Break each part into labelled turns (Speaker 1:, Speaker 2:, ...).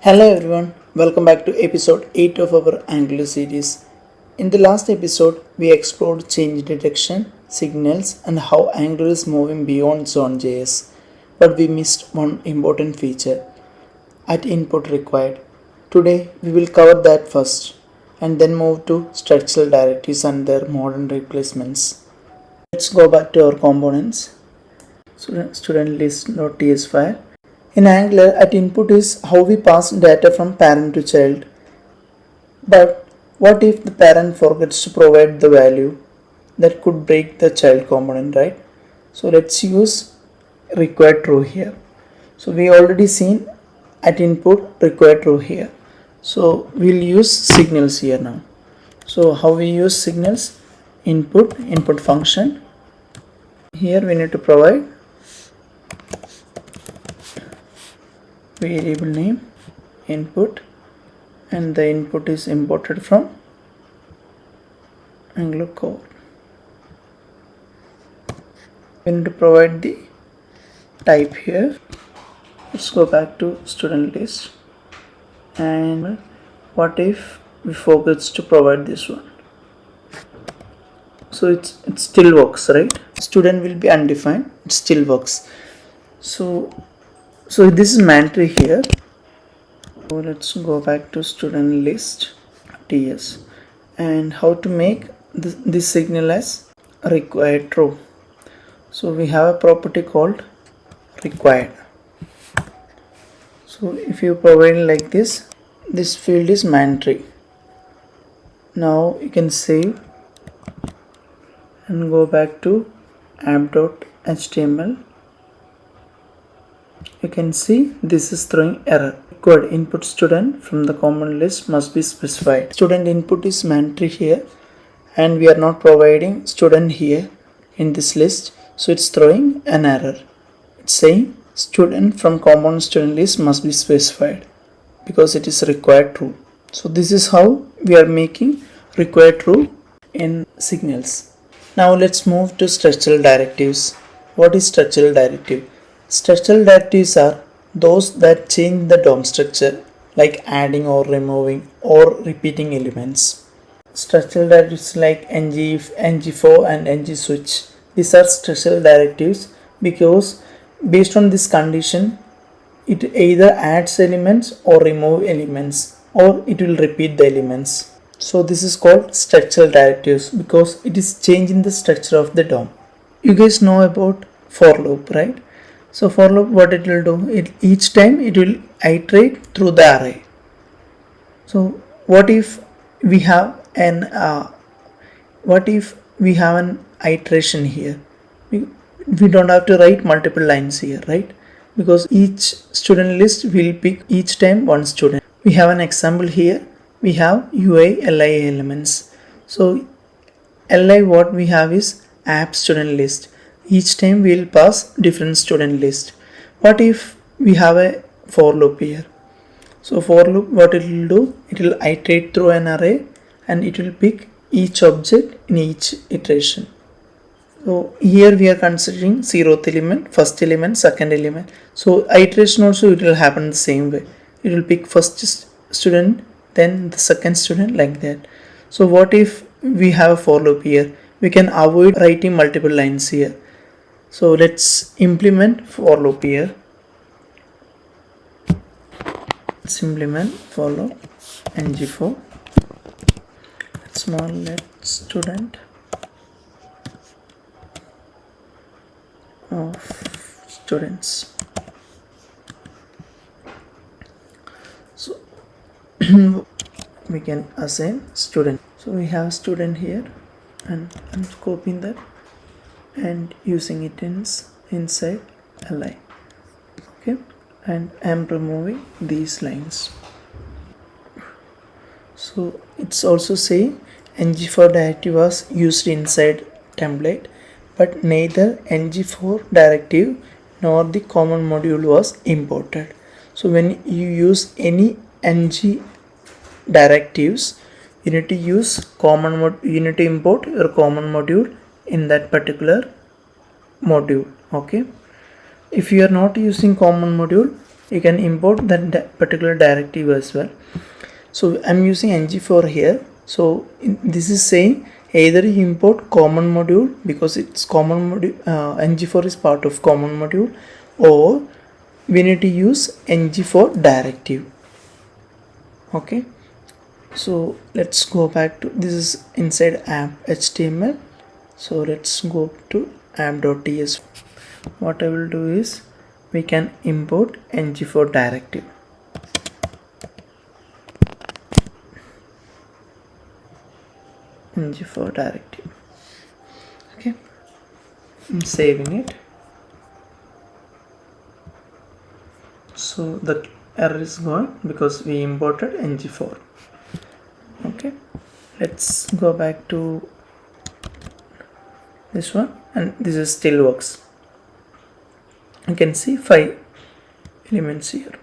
Speaker 1: Hello everyone, welcome back to episode 8 of our Angular series. In the last episode, we explored change detection, signals, and how Angular is moving beyond Zone.js. But we missed one important feature at input required. Today, we will cover that first and then move to structural directives and their modern replacements. Let's go back to our components. Student list.ts file. In Angular, at input is how we pass data from parent to child. But what if the parent forgets to provide the value? That could break the child component, right? So let's use required true here. So we already seen at input required true here. So we'll use signals here now. So how we use signals? Input function. Here we need to provide variable name input, and the input is imported from Angular core. We need to provide the type here. Let's go back to student list, and what if we forget to provide this one? So it still works, right? Student will be undefined, it still works. So this is mandatory here. So let's go back to student list ts and how to make this signal as required true. So we have a property called required. So if you provide like this field is mandatory. Now you can save and go back to app.html. You can see this is throwing error. Required input student from the common list must be specified. Student input is mandatory here, and we are not providing student here in this list, so it's throwing an error. It's saying student from common student list must be specified because it is required true. So this is how we are making required true in signals. Now let's move to structural directives. What is structural directive? Structural directives are those that change the DOM structure, like adding or removing or repeating elements. Structural directives like ngIf, ngFor, and ngSwitch. These are structural directives because based on this condition, it either adds elements or remove elements, or it will repeat the elements. So this is called structural directives because it is changing the structure of the DOM. You guys know about for loop, right? So for loop, what it will do, each time it will iterate through the array. So what if we have an iteration here? We don't have to write multiple lines here, right? Because each student list will pick each time one student. We have an example here. We have UI li elements. So li, what we have is app student list. Each time we will pass different student list. What if we have a for loop here? So for loop, what it will do, it will iterate through an array and it will pick each object in each iteration. So here we are considering 0th element, first element, second element. So iteration also it will happen the same way. It will pick first student, then the second student, like that. So what if we have a for loop here? We can avoid writing multiple lines here. So let's implement for loop here. Let's implement for loop ngFor. Small let student of students. So we can assign student. So we have student here, and I'm copying that and using it inside li. Okay, and I'm removing these lines. So it's also saying ngFor directive was used inside template, but neither ngFor directive nor the common module was imported. So when you use any ng directives, you need to use you need to import your common module in that particular module. Okay, if you are not using common module, you can import that particular directive as well. So I'm using ngFor here. So this is saying either you import common module because it's common module, ngFor is part of common module, or we need to use ngFor directive. Okay, so let's go back to this is inside app HTML. So let's go to app.ts. What I will do is we can import ngFor directive. ngFor directive. Okay, I'm saving it. So the error is gone because we imported ngFor. Okay, let's go back to this one, and this is still works. You can see 5 elements here.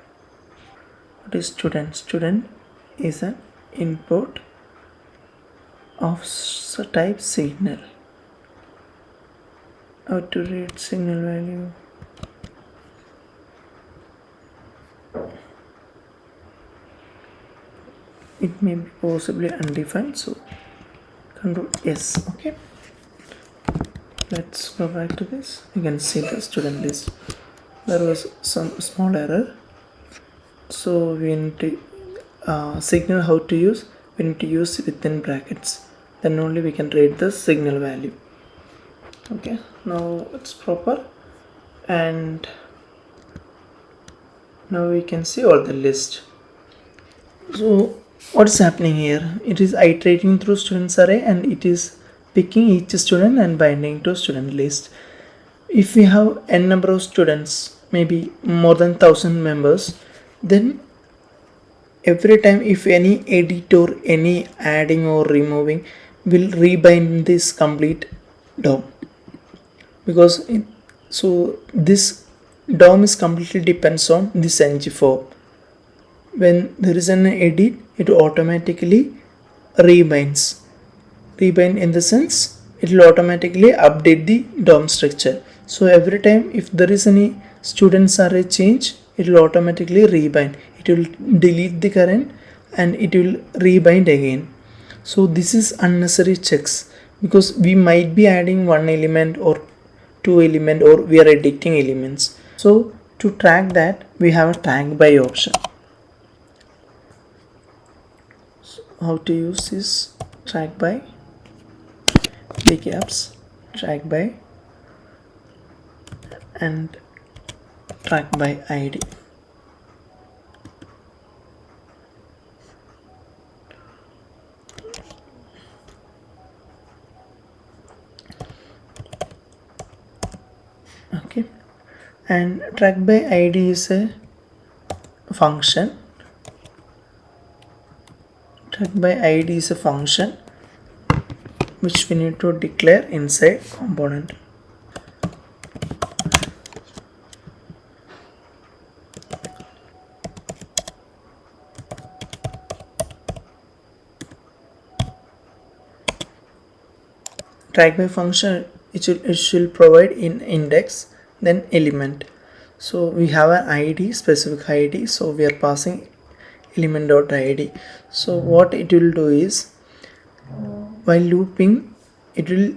Speaker 1: What is student? Student is an input of type signal. How to read signal value? It may be possibly undefined, so control yes. Okay, let's go back to this. You can see the student list. There was some small error, so we need to signal how to use. We need to use within brackets, then only we can read the signal value. Okay, now it's proper, and now we can see all the list. So what's happening here? It is iterating through students array, and it is picking each student and binding to student list. If we have n number of students, maybe more than 1000 members, then every time if any edit or any adding or removing will rebind this complete DOM, because so this DOM is completely depends on this ngFor. When there is an edit, it automatically rebinds. Rebind in the sense it will automatically update the DOM structure. So every time if there is any students array change, it will automatically rebind. It will delete the current and it will rebind again. So this is unnecessary checks, because we might be adding one element or two element, or we are editing elements. So to track that, we have a trackBy option. So how to use this trackBy? Big apps, trackBy, and trackBy ID. Okay, and trackBy ID is a function. TrackBy ID is a function which we need to declare inside component. TrackBy function, it should provide in index, then element. So we have an ID, specific ID, so we are passing element.id. So what it will do is, while looping, it will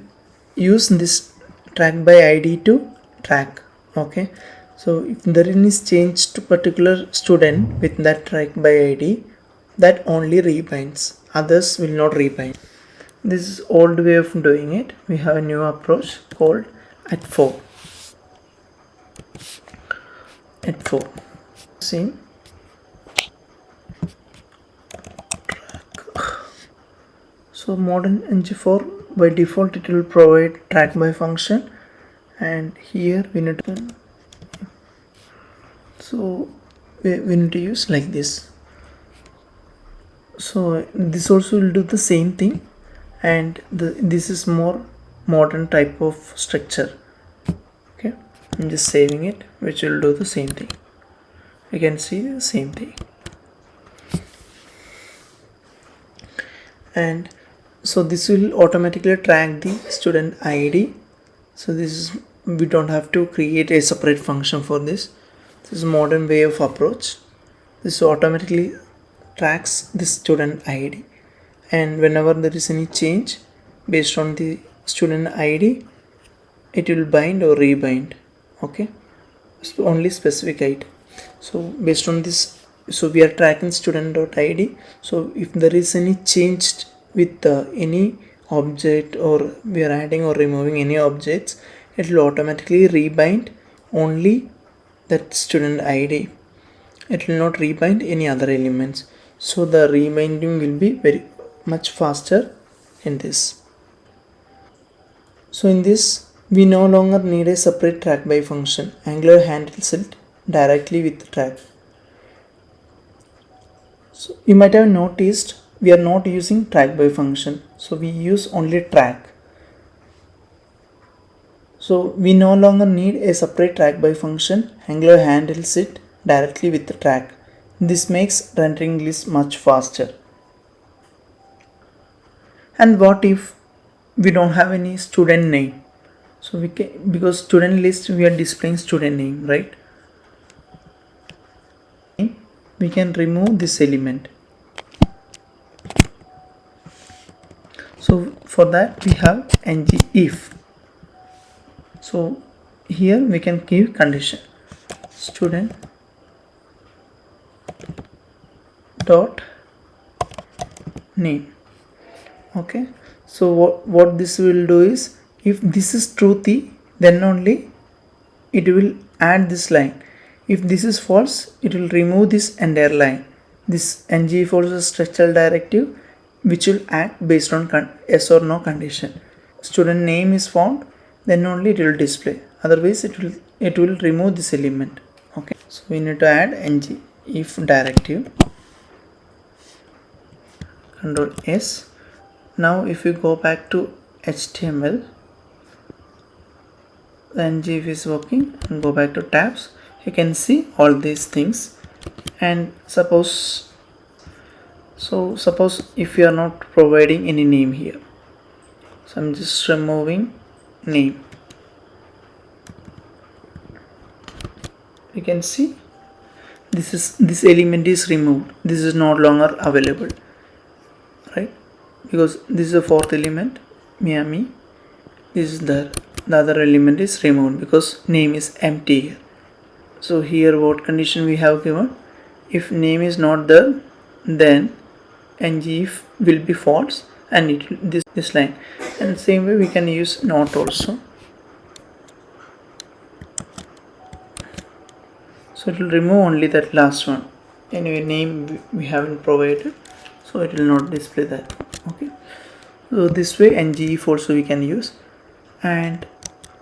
Speaker 1: use this trackBy ID to track. Okay, so if there is change to particular student with that trackBy ID, that only rebinds, others will not rebind. This is old way of doing it. We have a new approach called ngFor. ngFor. Same. So modern ngFor, by default it will provide trackBy function, and here we need to, so we need to use like this. So this also will do the same thing, and this is more modern type of structure. Okay, I'm just saving it, which will do the same thing. You can see the same thing. And so this will automatically track the student ID. So this is, we don't have to create a separate function for this. This is modern way of approach. This automatically tracks the student ID, and whenever there is any change based on the student ID, it will bind or rebind. Okay, so only specific item. So based on this, so we are tracking student.id. So if there is any change with any object, or we are adding or removing any objects, it will automatically rebind only that student ID. It will not rebind any other elements. So the rebinding will be very much faster in this. So in this, we no longer need a separate trackBy function. Angular handles it directly with the track. So you might have noticed we are not using trackBy function. So we use only track. So we no longer need a separate trackBy function. Angular handles it directly with the track. This makes rendering list much faster. And what if we don't have any student name? So we can, because student list we are displaying student name, right? We can remove this element. So for that we have ngIf. So here we can give condition student dot name. Okay, so what this will do is, if this is truthy, then only it will add this line. If this is false, it will remove this entire line. This ngFor is a structural directive which will act based on yes or no condition. Student name is found, then only it will display. Otherwise, it will remove this element. Okay, so we need to add ngIf directive. Control S. Now if you go back to HTML, the ngIf is working, and go back to tabs, you can see all these things. And suppose if you are not providing any name here, so I'm just removing name. You can see this element is removed. This is no longer available, right? Because this is the fourth element, Miami. This is the other element is removed because name is empty here. So here what condition we have given? If name is not there, then ngIf will be false, and it will, this line. And same way we can use not also. So it will remove only that last one. Anyway, name we haven't provided, so it will not display that. Okay, so this way ngIf also we can use. And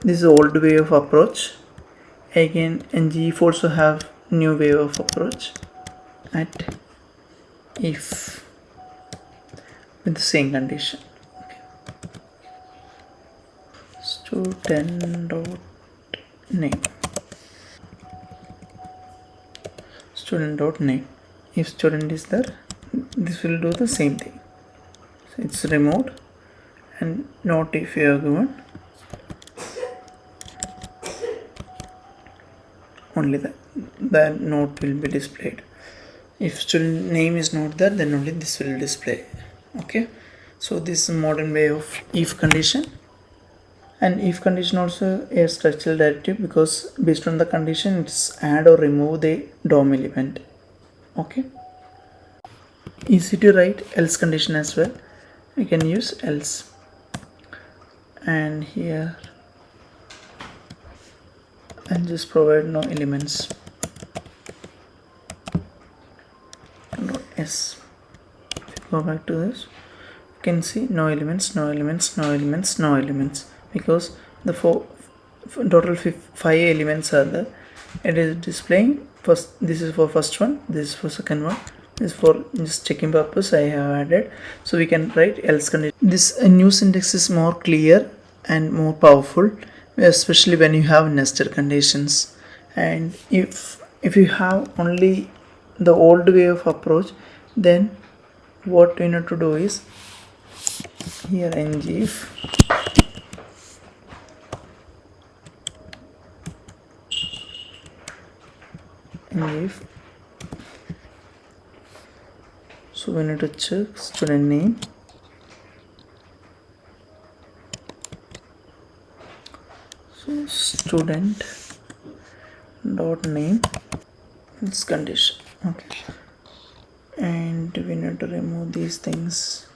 Speaker 1: this is old way of approach. Again, ngIf also have new way of approach at if with the same condition. Okay. Student dot name. Student dot name. If student is there, this will do the same thing. So it's removed, and not if you are given, only the note will be displayed. If student name is not there, then only this will display. Okay, so this is modern way of if condition. And if condition also a structural directive, because based on the condition it's add or remove the DOM element. Okay, easy to write else condition as well. We can use else, and here and just provide no elements. Control S. Go back to this, you can see no elements, no elements, no elements, no elements, because the total 5 elements are there. It is displaying first. This is for first one, this is for second one, this is for just checking purpose I have added. So we can write else condition. This new syntax is more clear and more powerful, especially when you have nested conditions. And if you have only the old way of approach, then what we need to do is here ngIf ngIf. So we need to check student name. So student dot name, this condition. Okay, and we need to remove these things.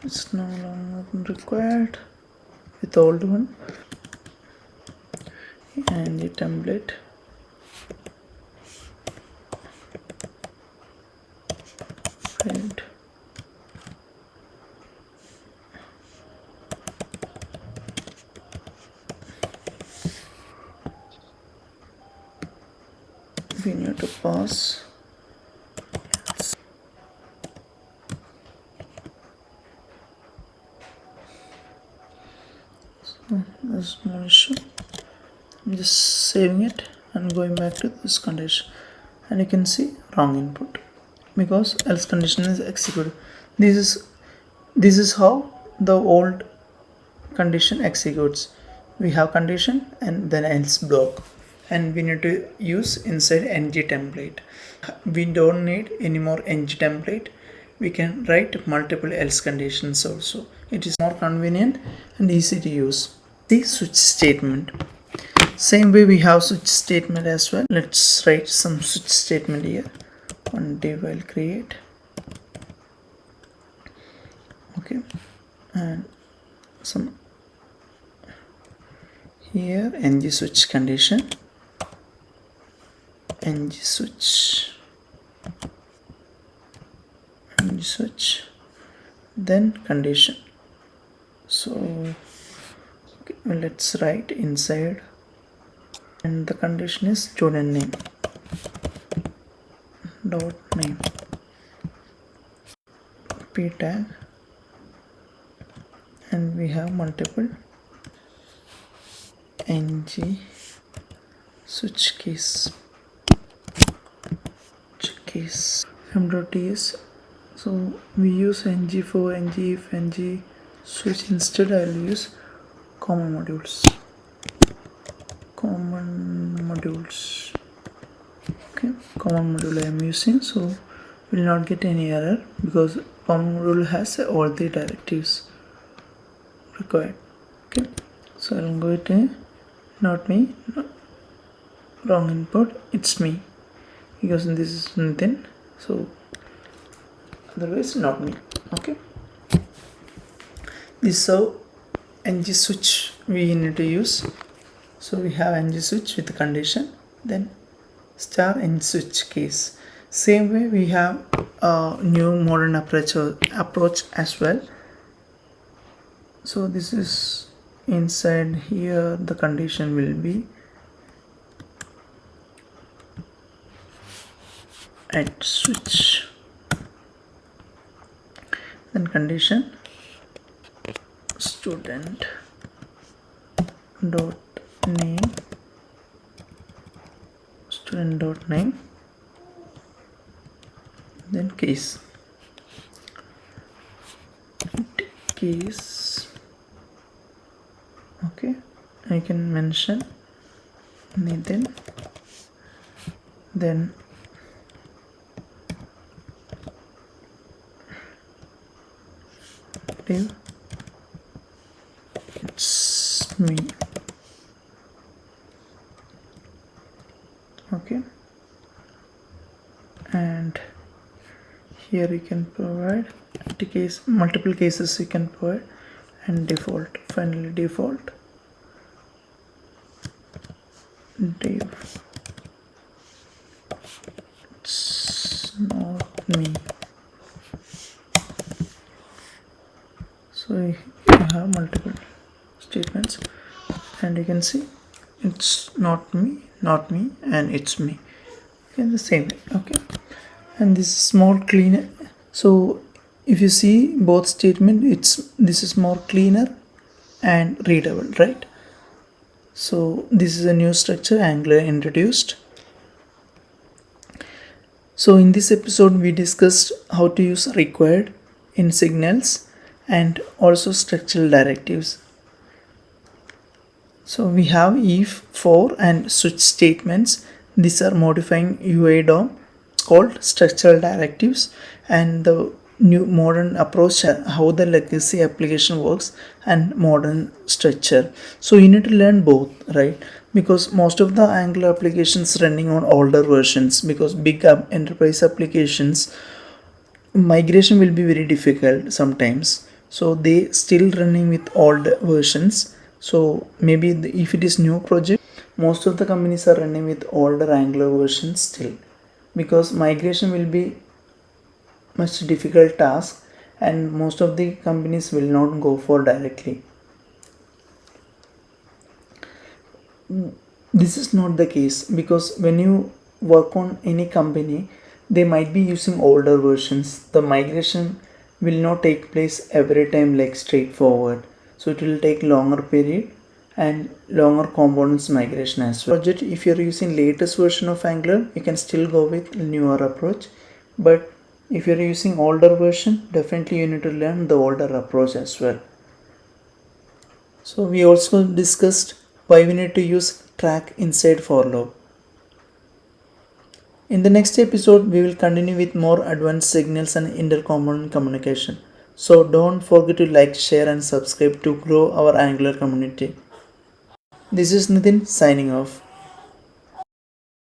Speaker 1: It's no longer required with old one. And the template, print. We need to pass. So there's no issue. I'm just saving it and going back to this condition, and you can see wrong input because else condition is executed. This is how the old condition executes. We have condition and then else block, and we need to use inside ng template. We don't need any more ng template. We can write multiple else conditions also. It is more convenient and easy to use. The switch statement. Same way we have switch statement as well. Let's write some switch statement here. One div I'll create. Okay, and some here ngSwitch condition, ngSwitch, then condition. So okay, well, let's write inside, and the condition is student name dot name, p tag, and we have multiple ngSwitch case m.ts. So we use ngFor, ngIf, ngSwitch. Instead I'll use common modules. Okay, common module I am using, so will not get any error because common module has all the directives required. Okay, so I'll go to not me, wrong input, it's me, because this is Nathan, so otherwise not me. Okay, this is how ngSwitch we need to use. So we have ngSwitch with the condition, then star ngSwitch case. Same way we have a new modern approach as well. So this is inside here, the condition will be at switch, then condition student dot name, then case, okay, I can mention Nathan, then div, it's me. Okay, and here you can provide the case, multiple cases you can provide, and default, finally default div, it's not me. So you have multiple statements, and you can see it's not me, and it's me. Okay, the same way. Okay, and this is more cleaner. So if you see both statement, this is more cleaner and readable, right? So this is a new structure Angular introduced. So in this episode we discussed how to use required in signals and also structural directives. So we have if, for and switch statements These are modifying UI DOM called Structural Directives, and the new modern approach how the legacy application works and modern structure. So you need to learn both, right? Because most of the Angular applications running on older versions, because big enterprise applications migration will be very difficult sometimes, so they still running with old versions. So maybe if it is new project, most of the companies are running with older Angular versions still, because migration will be much difficult task and most of the companies will not go for directly. This is not the case, because when you work on any company, they might be using older versions. The migration will not take place every time like straightforward, so it will take longer period and longer components migration as well. Project, if you're using latest version of Angular, you can still go with newer approach, but if you're using older version, definitely you need to learn the older approach as well. So we also discussed why we need to use track inside for loop. In the next episode, we will continue with more advanced signals and intercomponent communication. So don't forget to like, share and subscribe to grow our Angular community. This is Nitin signing off.